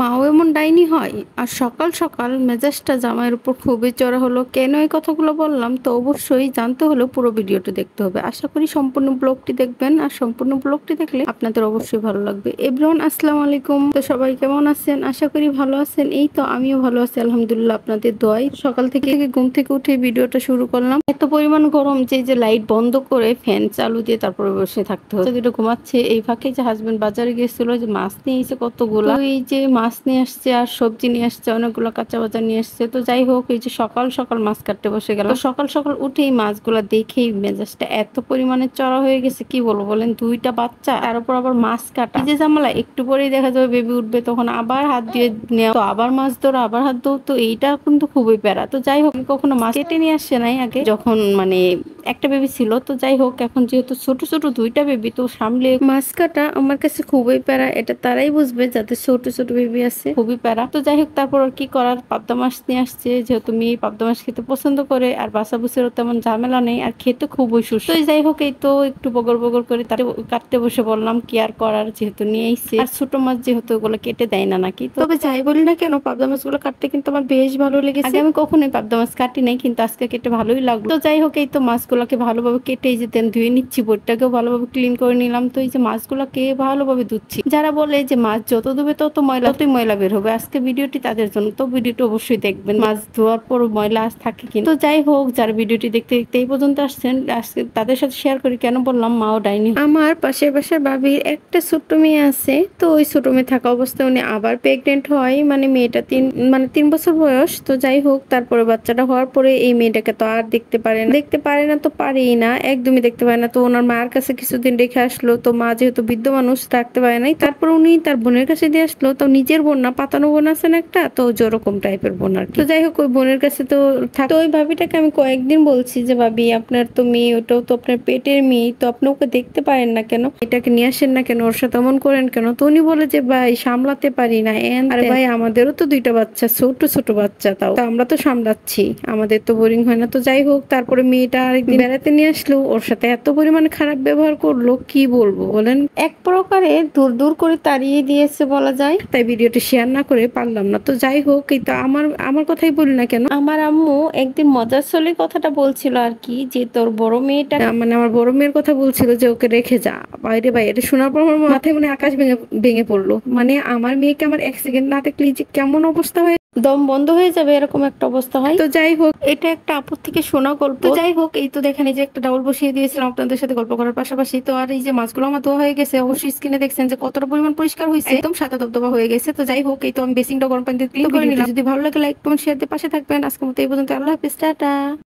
মাও এমন ডাইনি হয়? আর সকাল সকাল মেজাজটা জামাইয়ের উপর খুবই চড়া হলো। কেন এই কথাগুলো বললাম? তো অবশ্যই জানতে হলে পুরো ভিডিওটি দেখতে হবে। আশা করি সম্পূর্ণ ব্লগটি দেখবেন, আর সম্পূর্ণ ব্লগটি দেখলে আপনাদের অবশ্যই ভালো লাগবে। এভরিওয়ান, আসসালামু আলাইকুম। তো সবাই কেমন আছেন? আশা করি ভালো আছেন। এই তো আমিও ভালো আছি আলহামদুলিল্লাহ, আপনাদের দোয়ায়। সকাল থেকে ঘুম থেকে উঠে ভিডিওটা শুরু করলাম। এত পরিমাণ গরম যে লাইট বন্ধ করে ফ্যান চালু দিয়ে তারপরে বসে থাকতে হচ্ছে। দুটো ঘুমাচ্ছে। এই ফাঁকে যে হাজবেন্ড বাজারে গিয়েছিল, যে মাছ নিয়ে এসে কতগুলা, এই যে মাছ নিয়ে আসছে আর সবজি নিয়ে আসছে, অনেকগুলো কাঁচা বাজার নিয়ে আসছে। তো যাই হোক, এই যে সকাল সকাল মাছ কাটতে বসে গেল। সকাল সকাল উঠে এই মাছগুলা দেখেই মেজাজটা এত পরিমাণে চড়া হয়ে গেছে, কি বলবো বলেন। দুইটা বাচ্চা, তার উপর আবার মাছ কাটা, এই যে ঝামেলা। একটু পরেই দেখা যাবে বেবি উঠবে, তখন আবার হাত দিয়ে নেওয়া, তো আবার মাছ ধরো, আবার হাত ধরো। তো এইটা কিন্তু খুবই প্যারা। তো যাই হোক, কখনো মাছ কেটে নিয়ে আসছে নাই আগে, যখন মানে একটা বেবি ছিল। তো যাই হোক, এখন যেহেতু ছোট ছোট দুইটা বেবি, তো সামলে মাছ কাটা আমার কাছে খুবই প্যারা। এটা তারাই বুঝবে যাদের ছোট ছোট বেবি আছে, খুবই প্যারা। তো যাই হোক, তারপর আর কি করার, পাবদা মাছ নিয়ে আসছে, যেহেতু মেয়ে পাবদা মাছ খেতে পছন্দ করে, আর বাসা বুসেরও তেমন ঝামেলা নেই, আর খেতে খুবই সুস্বাদু। তো যাই হোক, এই তো একটু বগর বগর করে তার কাটতে বসে বললাম, কি আর করার, যেহেতু নিয়ে আইছে। আর ছোট মাছ যেহেতু ওগুলো কেটে দেয় না নাকি। তবে যাই বলি না কেন, পাবদা মাছগুলো কাটতে কিন্তু আমার বেশ ভালো লেগেছে। আগে আমি কখনোই পাবদা মাছ কাটি নাই, কিন্তু আজকে কেটে ভালোই লাগলো। তো যাই হোক, এই তো মাছগুলোকে ভালোভাবে কেটে এই যে তেল ধুয়ে নিচ্ছি, বোটটাকেও ভালোভাবে ক্লিন করে নিলাম। তো এই যে মাছগুলোকে ভালোভাবে ধুচ্ছি। যারা বলে যে মাছ যত ধুবে তত ময়লা বের হবে, আজকে ভিডিওটি তাদের জন্য। তো ভিডিওটি অবশ্যই দেখবেন। মাছ ধোয়ার পর ময়লা আজ থাকে কিন্তু। তো যাই হোক, যারা ভিডিওটি দেখতে দেখতে এই পর্যন্ত আসছেন, আজকে তাদের সাথে শেয়ার করি কেন বললাম মাও ডাইনি। আমার পাশের বাসার ভাবির একটা ছোট্ট মেয়ে আছে। তো ওই ছোট মেয়ে থাকা অবস্থায় উনি আবার প্রেগনেন্ট হয়, মানে মেয়েটা 3 বছর বয়স। তো যাই হোক, তারপরে বাচ্চাটা হওয়ার পরে এই মেয়েটাকে তো আর দেখতে পারে না, তো পারেই না, একদমই দেখতে পারে না। তো ওনার মার কাছে কিছুদিন রেখে আসলো। তো মা যেহেতু বৃদ্ধ মানুষ, থাকতে পারে নাই, তারপর উনি তার বোনের কাছে দিয়ে আসলো। তো নিজের বোন না, পাতানো বোন আছে না একটা, তো যেরকম টাইপের বোন আর কি। তো যাই হোক, ওই বোনের কাছে তো তো ওই ভাবিটাকে আমি কয়েকদিন বলছি যে, ভাবি আপনার তো মেয়ে, ওটাও তো আপনার পেটের মেয়ে, তো আপনি ওকে দেখতে পারেন না কেন, এটাকে নিয়ে আসেন না কেন, ওর সাথে এমন করেন কেন। তো উনি বলে যে, ভাই সামলাতে পারি না। আরে ভাই, আমাদেরও তো দুইটা বাচ্চা, ছোট ছোট বাচ্চা, তাও তো আমরা তো সামলাচ্ছি, আমাদের তো বোরিং হয় না। তো যাই হোক, তারপরে মেয়েটা আরেকদিন বেড়াতে নিয়ে আসলো, ওর সাথে এত পরিমাণে খারাপ ব্যবহার করলো, কি বলবো বলেন। এক প্রকারে দূর দূর করে তাড়িয়ে দিয়েছে বলা যায়। তাই ভিডিওটি শেয়ার না করে পারলাম না। তো যাই হোক, এই তো আমার কথাই বলি না কেন, আমার আম্মু একদিন মজার ছলে কথাটা বলছিল আর কি, যে তোর বড় মেয়েটা, মানে আমার বড় মেয়ের কথা বলছিল যে ওকে রেখে যা। বাইরে ভাই, এটা শোনার পর আমার মাথায় মনে আকাশ ভেঙে ভেঙে পড়লো। মানে আমার মেয়েকে আমার 1 সেকেন্ড না দেখলে যে কেমন অবস্থা হয়, দম বন্ধ হয়ে যাবে, এরকম একটা অবস্থা হয়। তো যাই হোক, এটা একটা আপুর থেকে শোনা গল্প। তো যাই হোক, এই তো দেখেন, এই যে একটা ডাউল বসিয়ে দিয়েছিলাম আপনাদের সাথে গল্প করার পাশাপাশি। তো আর এই যে মাছগুলো আমার ধোয়া হয়ে গেছে, অবশ্যই স্কিনে দেখছেন যে কতটা পরিমাণ পরিষ্কার হয়েছে, একদম সাদা দবদবা হয়ে গেছে। তো যাই হোক, এই তো আমি বেসিনটা গরম পানি দিয়ে ক্লিন করে নিলাম। যদি ভালো লাগে লাইক কমেন্ট শেয়ার দিয়ে পাশে থাকবেন। আজকের মতো এই পর্যন্ত। আল্লাহ হাফেজ, টাটা।